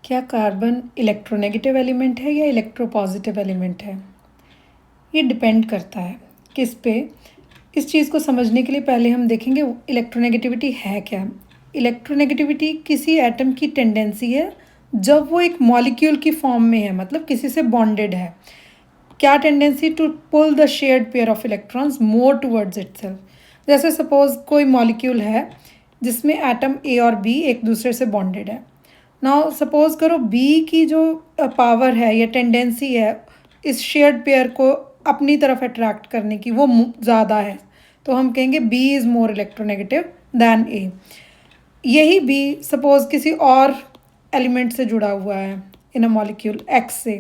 क्या carbon electronegative element है या इलेक्ट्रोपॉजिटिव एलिमेंट है? ये डिपेंड करता है किस पे। इस चीज़ को समझने के लिए पहले हम देखेंगे इलेक्ट्रोनेगेटिविटी है क्या। इलेक्ट्रोनेगेटिविटी किसी एटम की टेंडेंसी है जब वो एक मॉलिक्यूल की फॉर्म में है, मतलब किसी से बॉन्डेड है। क्या tendency? To pull the shared pair of electrons more towards itself. जैसे सपोज कोई मॉलिक्यूल है जिसमें एटम ए और बी एक दूसरे से बॉन्डेड है। नाउ सपोज करो बी की जो पावर है या टेंडेंसी है इस शेयर्ड पेयर को अपनी तरफ अट्रैक्ट करने की, वो ज़्यादा है, तो हम कहेंगे B is more electronegative than A. यही बी सपोज किसी और एलिमेंट से जुड़ा हुआ है इन अ मॉलिक्यूल एक्स से,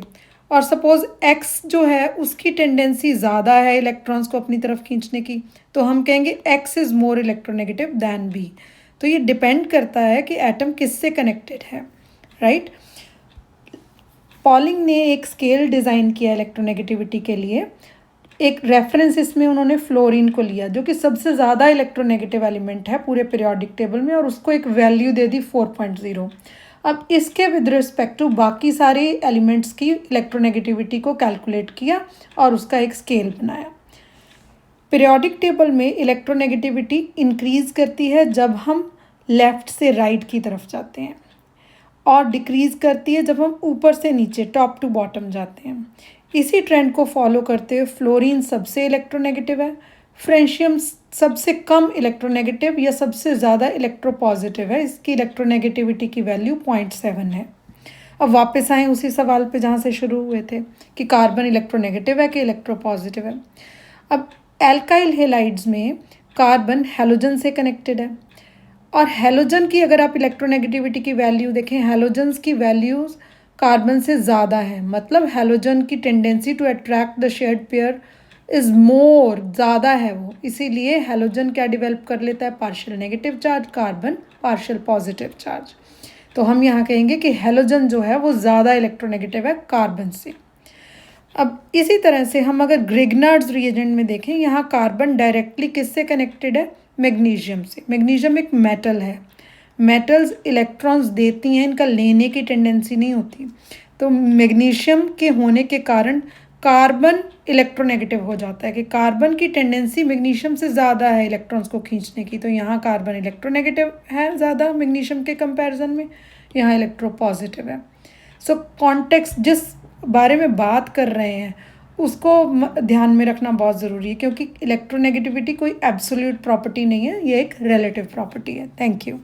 और सपोज एक्स जो है उसकी टेंडेंसी ज़्यादा है इलेक्ट्रॉन्स को अपनी तरफ खींचने की, तो हम कहेंगे X is more electronegative than B. तो ये डिपेंड करता है कि एटम किससे कनेक्टेड है, राइट। पॉलिंग ने एक स्केल डिज़ाइन किया इलेक्ट्रोनेगेटिविटी के लिए। एक रेफरेंस इसमें उन्होंने फ्लोरीन को लिया जो कि सबसे ज़्यादा इलेक्ट्रोनेगेटिव एलिमेंट है पूरे पीरियोडिक टेबल में, और उसको एक वैल्यू दे दी 4.0। अब इसके विद रिस्पेक्ट टू बाकी सारे एलिमेंट्स की इलेक्ट्रोनेगेटिविटी को कैलकुलेट किया और उसका एक स्केल बनाया। पीरियोडिक टेबल में इलेक्ट्रोनेगेटिविटी इंक्रीज़ करती है जब हम लेफ़्ट से राइट की तरफ जाते हैं, और डिक्रीज़ करती है जब हम ऊपर से नीचे टॉप टू बॉटम जाते हैं। इसी ट्रेंड को फॉलो करते हुए फ्लोरीन सबसे इलेक्ट्रोनेगेटिव है, फ्रेंशियम सबसे कम इलेक्ट्रोनेगेटिव या सबसे ज़्यादा इलेक्ट्रोपॉजिटिव है। इसकी इलेक्ट्रोनेगेटिविटी की वैल्यू 0.7 है। अब वापस आए उसी सवाल पे जहाँ से शुरू हुए थे कि कार्बन इलेक्ट्रोनेगेटिव है कि इलेक्ट्रोपॉजिटिव है। अब एल्काइल हेलाइड्स में कार्बन हैलोजन से कनेक्टेड है, और हैलोजन की अगर आप इलेक्ट्रोनेगेटिविटी की वैल्यू देखें, हैलोजन्स की वैल्यूज़ कार्बन से ज़्यादा है, मतलब हैलोजन की tendency to attract the shared pair is more, ज़्यादा है वो, इसीलिए हैलोजन क्या डेवलप कर लेता है? Partial negative charge, carbon partial positive charge. तो हम यहाँ कहेंगे कि हैलोजन जो है वो ज़्यादा इलेक्ट्रोनेगेटिव है कार्बन से। अब इसी तरह से हम अगर ग्रिग्नार्ड्स रिएजेंट में देखें, यहाँ कार्बन डायरेक्टली किससे कनेक्टेड है? मैग्नीशियम से। मैग्नीशियम एक मेटल है, मेटल्स इलेक्ट्रॉन्स देती हैं, इनका लेने की टेंडेंसी नहीं होती। तो मैग्नीशियम के होने के कारण कार्बन इलेक्ट्रोनेगेटिव हो जाता है कि कार्बन की टेंडेंसी मैग्नीशियम से ज़्यादा है इलेक्ट्रॉन्स को खींचने की, तो यहाँ कार्बन इलेक्ट्रोनेगेटिव है ज़्यादा मैग्नीशियम के कंपैरिजन में, यहाँ इलेक्ट्रोपॉजिटिव है। सो कॉन्टेक्स्ट जिस बारे में बात कर रहे हैं उसको ध्यान में रखना बहुत ज़रूरी है, क्योंकि इलेक्ट्रोनेगेटिविटी कोई एब्सोल्यूट प्रॉपर्टी नहीं है, ये एक रिलेटिव प्रॉपर्टी है। Thank you.